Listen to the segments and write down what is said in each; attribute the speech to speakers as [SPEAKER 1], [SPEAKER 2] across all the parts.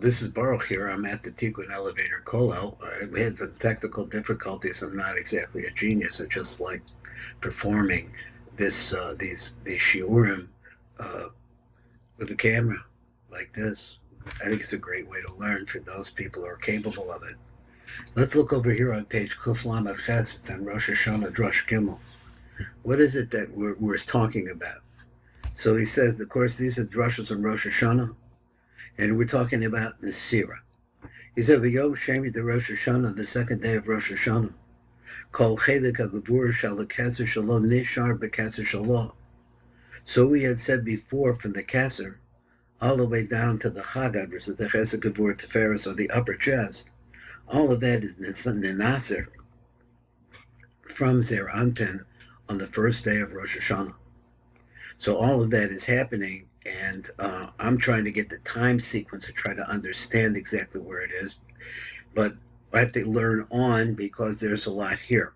[SPEAKER 1] This is Baruch here. I'm at the Tikkun Elevator Kollel. We had some technical difficulties. I'm not exactly a genius. I just like performing these shiurim uh, with a camera like this. I think it's a great way to learn for those people who are capable of it. Let's look over here on page Kuf Lamed Ches. It's on Rosh Hashanah Drush Gimel. What is it that we're talking about? So he says, of course, these are drushes on Rosh Hashanah, and we're talking about Nesira. He said, "V'yom shemi the Rosh Hashanah, the second day of Rosh Hashanah. Kol chelik hagavur shal keser shalom nishar bekeser shalom." So we had said before, from the keser all the way down to the chagad, which is the chesed gavur teferes, or the upper chest. All of that is nenasir from Zer Anpin on the first day of Rosh Hashanah. So all of that is happening, and I'm trying to get the time sequence to try to understand exactly where it is. But I have to learn on because there's a lot here.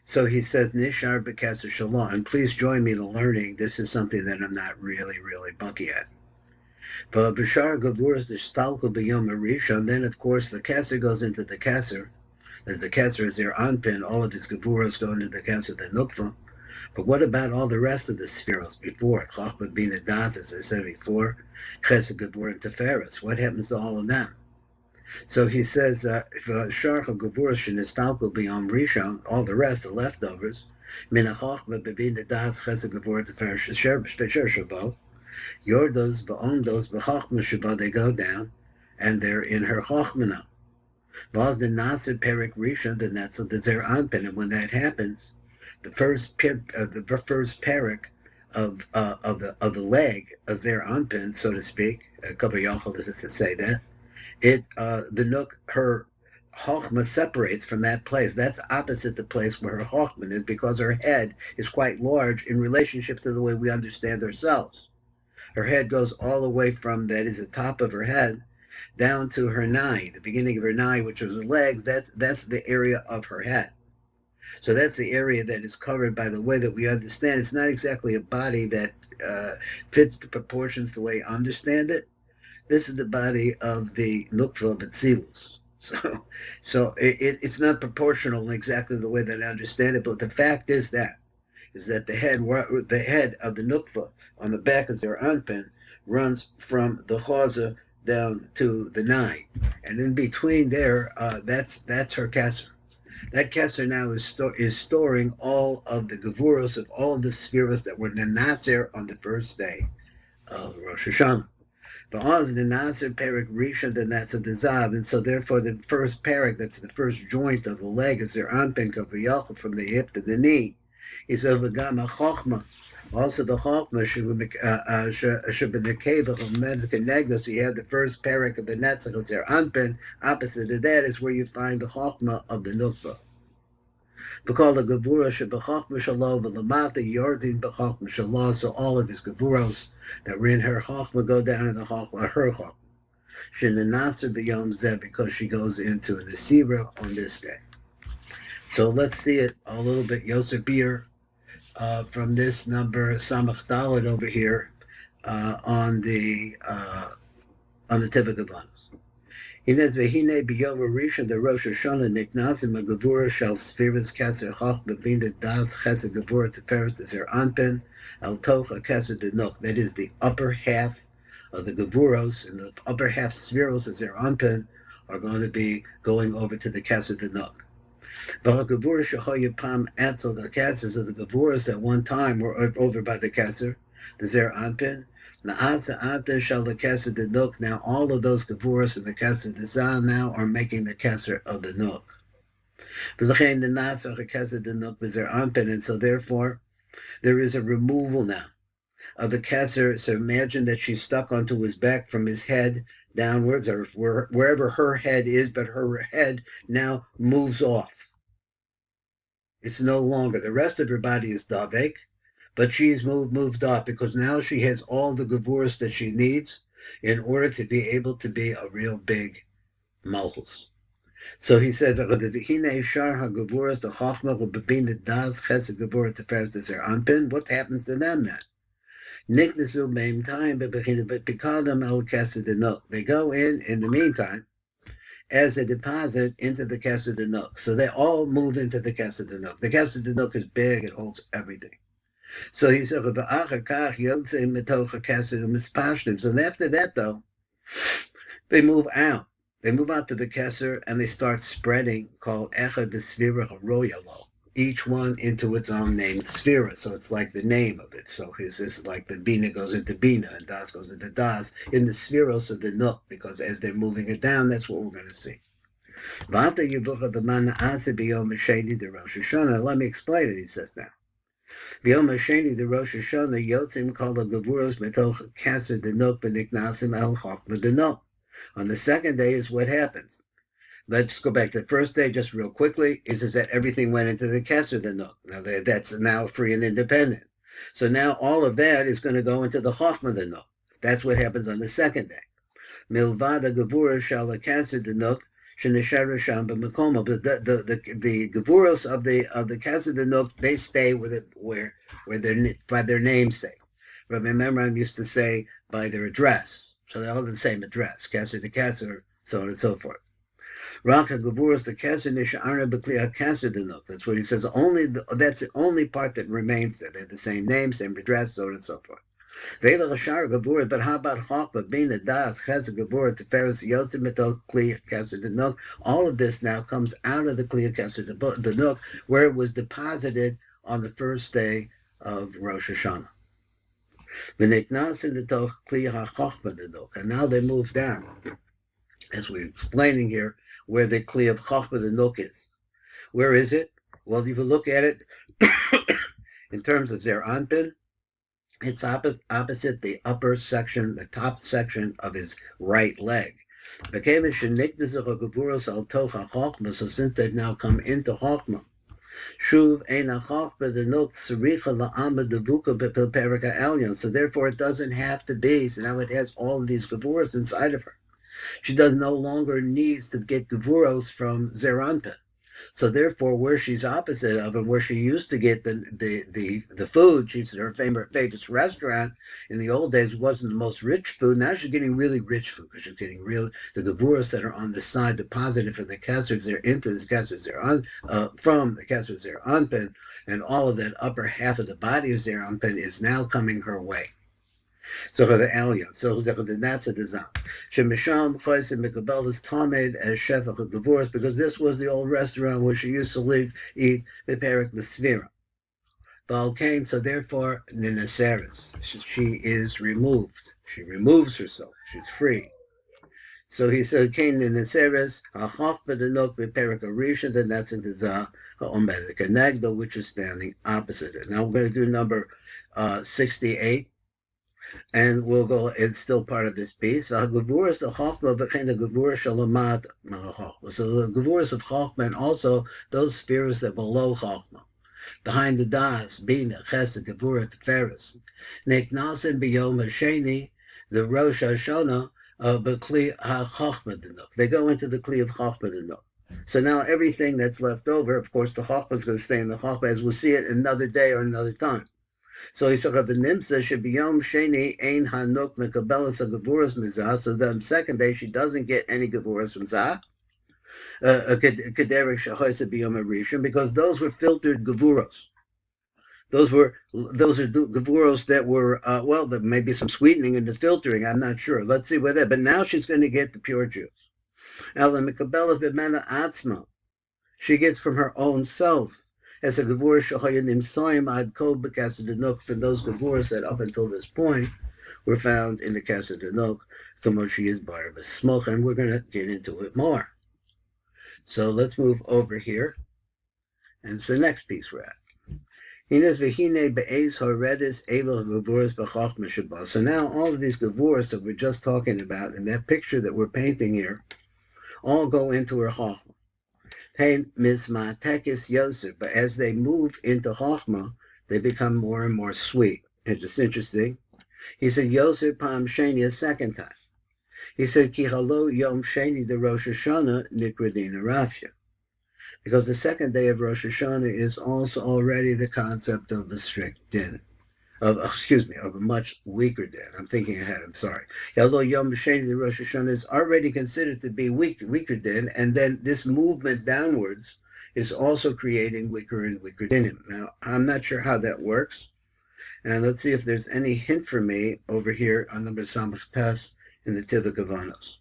[SPEAKER 1] So he says, Nishar B'Kasser Shalom, and please join me in the learning. This is something that I'm not really bucky at. But B'Shar Gavur is the Stalko B'Yom Arisha, and then of course the Kasser goes into the Kasser. As the Kasser is their Anpin, all of his Gavuras go into the Kasser, the Nukva. But what about all the rest of the spheres before? Chachma Bina Das, as I said before, Chesed Gavur and Teferes. What happens to all of them? So he says, if Sharch Gavur Shenistalko B'Yom Rishon, all the rest, the leftovers, Mina Chachma Bina Das, Chesed Gavur Teferes Shesher Shabo, Yordos Ba'ondos B'Chachma Shabo, they go down, and they're in her Chachma now. Vaz the Nasir Perik Rishon, the Netzel, the Zer Anpin, and when that happens, the first parak of the leg, a Zer Anpin, so to speak, Kavayachal is to say that, the Nook, her Chochma separates from that place. That's opposite the place where her Chochma is, because her head is quite large in relationship to the way we understand ourselves. Her head goes all the way from, that is the top of her head, down to her nai, the beginning of her nai, which is her legs. That's the area of her head. So that's the area that is covered by the way that we understand. It's not exactly a body that fits the proportions the way I understand it. This is the body of the Nukva Batzilus. So it's not proportional in exactly the way that I understand it. But the fact is that the head of the Nukva on the back of their anpin runs from the chaza down to the nine, and in between there, that's her kasser. That Keter now is storing all of the Gavuros of all of the spheres that were Nasir on the first day of Rosh Hashanah. But Oz the Nasir Perik Risha, then that's a Dezav, and so therefore the first Perik, that's the first joint of the leg, is their Anpin Kavayachal from the hip to the knee. He said, Vagama Chachma. Also, the Chachma should be the cave of Medicus. You have the first parak of the Netzach, their Anpin. Opposite of that is where you find the Chachma of the Nukva. Because the Gevura should be Chachma Shalom, Lamata Yordin B'Chachma Shalom. So all of his Gevuros that were in her Chachma go down in the Chachma, her Chachma. Shenanasir B'Yom Zeh, because she goes into a Nesira on this day. So let's see it a little bit. Yosef Beer. From this number Samach Dalet over here on the Tivakabanos. He says, "Vehine b'yom rishon the Rosh Hashanah niknasim a gevura shal spheres katzer chach b'bina das chesed gevura teferes deser anpen al tocha katzer denok." That is the upper half of the gevuros, and the upper half spheres deser anpen are going to be going over to the katzer denok. The Gavura Shahoyapam Ansel the Kassers of the Gavuras at one time were over by the Kasser, the Zer Anpin. Naasa Anta Shal the Kasser the Nook. Now all of those Gavuras and the Kasser the Zan now are making the Kasser of the Nook. V'lechein the Nasa the Kasser the Nook was Zer Anpin, and so therefore there is a removal now of the Kasser. So imagine that she's stuck onto his back from his head downwards, or wherever her head is, but her head now moves off. It's no longer. The rest of her body is davek, but she's moved up because now she has all the gavuras that she needs in order to be able to be a real big malchus. So he said, "V'hine shar hagavuras the chachma v'bebina das chesed gavura teferes deser anpin." What happens to them then? Niknasu Baim time, but Pikadam El Kesed Nook. They go in the meantime, as a deposit into the Kesed Nook. So they all move into the Kesed Nook. The Kesed Nook is big, it holds everything. So he said, so after that, though, they move out. They move out to the Keser and they start spreading, called Echad B'Svira Royalo. Each one into its own name, Sphira. So it's like the name of it. So his is like the Bina goes into Bina and Das goes into Das in the Spheros of the Nook, because as they're moving it down, that's what we're going to see. Let me explain it, he says now. B'yom hasheni, the Rosh Hashanah, yotzim kol ha'gevuros b'toch Keser denok v'niknasim el Chachma denok. On the second day is what happens. Let's go back to the first day just real quickly. Is that everything went into the Keser denok. Now that's now free and independent. So now all of that is going to go into the Chachma denok. That's what happens on the second day. Milvad ha'gevuros shel Keser denok. But the gevuros of the Kesed Denok, they stay with it where they're by their namesake. But remember, I used to say by their address, so they're all the same address, Keser to Keser, so on and so forth. Raka gevuros the Keser nisharna b'kli Kesed Denok. That's what he says. That's the only part that remains there. They're the same name, same address, so on and so forth. But how about Chachma, Bina, Das, Chesed, Gevurah, Tiferes, Yotzim, Mitok, Kli, Keser, Denok? All of this now comes out of the Kli, Keser, Denok, where it was deposited on the first day of Rosh Hashanah. And now they move down, as we're explaining here, where the Kli of Chachma Denok is. Where is it? Well, if you look at it in terms of Zer Anpin, it's opposite the upper section, the top section of his right leg. So since they've now come into Chachma, so therefore it doesn't have to be, so now it has all of these gevuros inside of her. She no longer needs to get gevuros from Zer Anpin. So therefore, where she's opposite of and where she used to get the food, she's her favorite restaurant in the old days wasn't the most rich food. Now she's getting really rich food because she's getting the gevuros that are on the side deposited from the Keser Zer into the Keser Zer from the Keser Zer Anpin, and all of that upper half of the body of Zer Anpin is now coming her way. So the Aliyah, so the Nasa Dizam. Shemisham Chaysim Mikabelis Tamed as Shefach of Gevuros, because this was the old restaurant where she used to eat Beperik the Svira. Balkain, so therefore Ninaseris. She is removed. She removes herself. She's free. So he said, Kain Ninaseris, Achach Bedenok Beperik Arisha, then that's in the Ombed Kenegdo, which is standing opposite it. Now we're going to do number 68. And we'll go, it's still part of this piece. So the gevuros of Chachma, and also those spheres that below Chachma, behind the Das, Bina, Chesed, Gevurah, Tiferes. Neknasim b'yom hasheni, the Rosh Hashanah, b'kli ha-Chachma denok. They go into the kli of Chachma denok. So now everything that's left over, of course, the Chachma is going to stay in the Chachma, as we'll see it another day or another time. So he said, "The nimsa should be yom sheni ein hanuk mekabelas gevuras mizah." So then, second day she doesn't get any gevuras from zah. Kederek shahoysa b'yom harishon, because those were filtered gevuros. Those are gevuros that were well, there may be some sweetening in the filtering. I'm not sure. Let's see what that. But now she's going to get the pure juice. Ela mekabelas b'mena atzma. She gets from her own self. As a gevurah shahoyanim soim ad kol b'kasser denok, for those gevuras that up until this point were found in the kasser denok, kamoshi is bar b'smoch, and we're going to get into it more. So let's move over here, and it's the next piece we're at. So now all of these gevuras that we're just talking about in that picture that we're painting here, all go into her chachma. But as they move into Chachma, they become more and more sweet. It's just interesting. He said, Yosef Pam Sheni a second time. He said, Ki halo Yom Sheni the Rosh Hashanah Nikradina Rafya. Because the second day of Rosh Hashanah is also already the concept of a strict din. of a much weaker din. I'm thinking ahead. I'm sorry. Although Yom Sheni, the Rosh Hashanah, is already considered to be weaker din, and then this movement downwards is also creating weaker and weaker dinim. Now, I'm not sure how that works, and let's see if there's any hint for me over here on number Samach Tes in the Tivuk Avanos.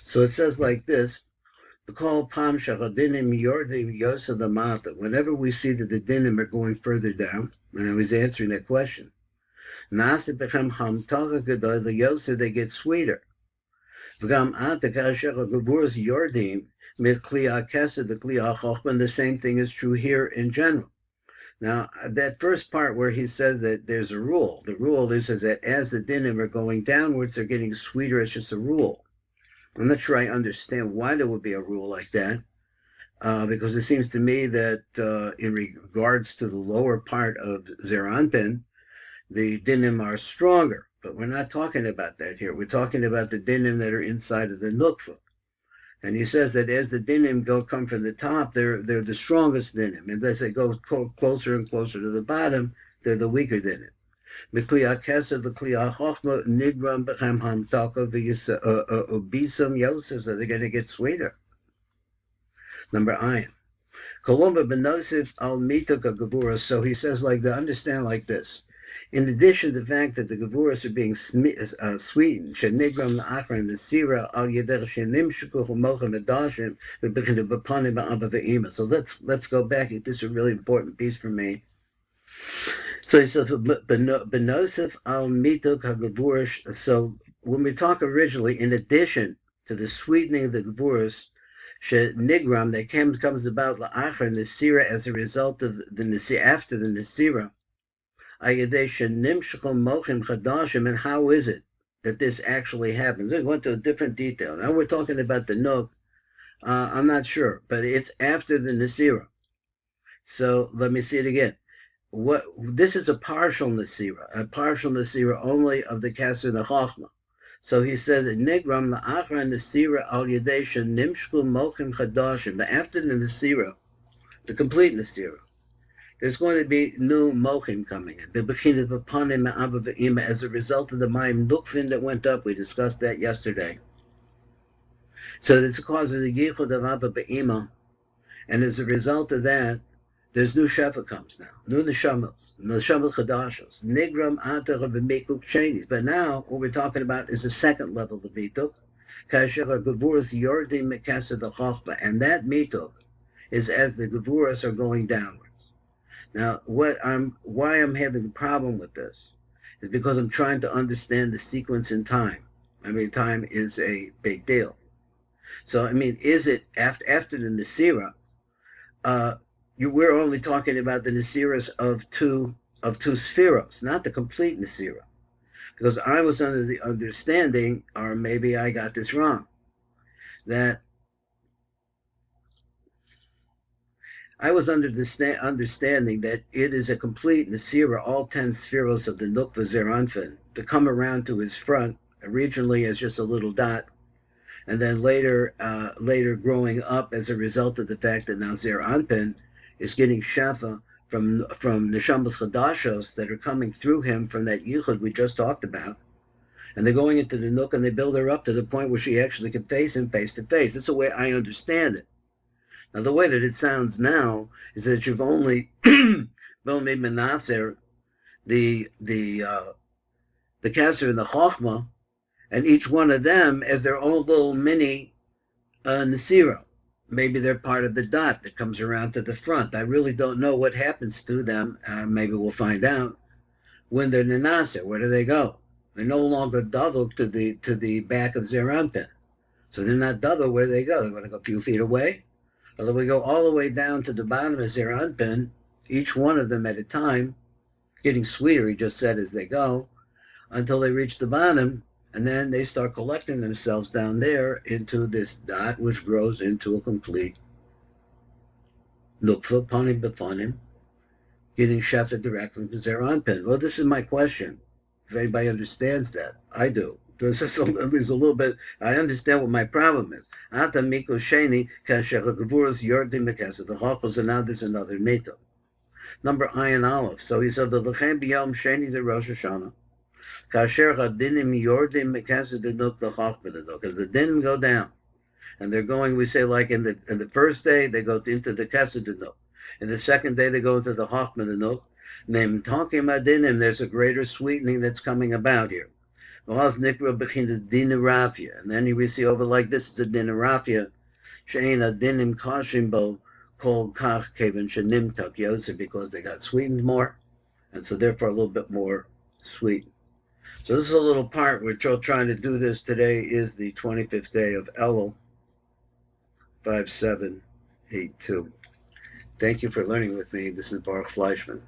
[SPEAKER 1] So it says like this. Whenever we see that the dinim are going further down, and I was answering that question, the Yosef, they get sweeter. And the same thing is true here in general. Now, that first part where he says that there's a rule, the rule is that as the dinim are going downwards, they're getting sweeter. It's just a rule. I'm not sure I understand why there would be a rule like that, because it seems to me that in regards to the lower part of Zeranpin, the dinim are stronger. But we're not talking about that here. We're talking about the dinim that are inside of the nukva. And he says that as the dinim come from the top, they're the strongest dinim. And as they go closer and closer to the bottom, they're the weaker dinim. Mikliya Kesed, the Kliya Chachma, Nigram, Bechem Hamtaka, Ubisam Yosef, so they're going to get sweeter. Number Ayin. Kolomba Benosif al Mitaka Gavura, so he says, understand like this. In addition to the fact that the Gavuras are being sweetened, Shenigram, the Achra, and the Nesira, al Yeder Shenim Shukuch, Mochem, Adashim, Bebikin, Bepanim, Abba, Ve'ima. So let's go back. This is a really important piece for me. So he says, Benosif al mitok hagavurish. So when we talk originally, in addition to the sweetening of the gavuris, nigram that comes about la'achar nesira as a result of the nesira, after the nesira, ayadei nimshchol mochim chadashim. And how is it that this actually happens? We went to a different detail. Now we're talking about the nuk. I'm not sure, but it's after the nesira. So let me see it again. This is a partial Nesira only of the Keter the Chachma. So he says, Nigram la'achra Nesira al yadesha nimshku mochim chadashim. But after the Nesira, the complete Nesira, there's going to be new mochim coming in. As a result of the Mayim Nukfin that went up. We discussed that yesterday. So this causes the yichud of Abba Be'ima. And as a result of that, there's new shefa comes now, new neshamas chadashos, nigram atach b'mekuk shenis. But now what we're talking about is the second level of mituk, kasher gavuras yordim mekaseh the chachma, and that mituk is as the gavuras are going downwards. Now, why I'm having a problem with this is because I'm trying to understand the sequence in time. I mean, time is a big deal. So, I mean, is it after the Nesira? We're only talking about the Nesiras of two spheros, not the complete Nesira. Because I was under the understanding, or maybe I got this wrong, that I was under the understanding that it is a complete Nesira, all 10 spheros of the Nukva Zeranfin, to come around to his front, originally as just a little dot, and then later growing up as a result of the fact that now Zeranpin is getting shafa from neshamas chadashos that are coming through him from that yichud we just talked about, and they're going into the nook and they build her up to the point where she actually can face him face to face. That's the way I understand it. Now the way that it sounds now is that you've only made Menasser the Keter and the Chachma, and each one of them as their own little mini Nesira. Maybe they're part of the dot that comes around to the front. I really don't know what happens to them. Maybe we'll find out. When they're Nenasir, where do they go? They're no longer double to the back of Zeranpin. So they're not double. Where do they go? They're going to go a few feet away. Or do we go all the way down to the bottom of Zeranpin, each one of them at a time, getting sweeter, he just said, as they go, until they reach the bottom. And then they start collecting themselves down there into this dot, which grows into a complete nukva, panim bepanim, getting shafted directly from Zeranpin. Well, this is my question. If anybody understands that, I do. There's just at least a little bit. I understand what my problem is. Ata miko sheni kasher gavuras yordim mekaseh the chachos, and now there's another mito. number Ayin Aleph. So he said the Lechem B'Yom Sheni the Rosh Hashanah. Kasher Hadinim Yordim Mekasadinuk the Chachma, because the dinim go down, and they're going. We say like in the first day they go into the Kesadinuk, in the second day they go into the Chachma. Name talking about dinim, there's a greater sweetening that's coming about here. And then we see over like this is a dinarafia. She'ena dinim kashimbo called kach kevin shenimtak yosef, because they got sweetened more, and so therefore a little bit more sweet. So this is a little part we're trying to do this. Today is the 25th day of Elul, 5782. Thank you for learning with me. This is Baruch Fleischman.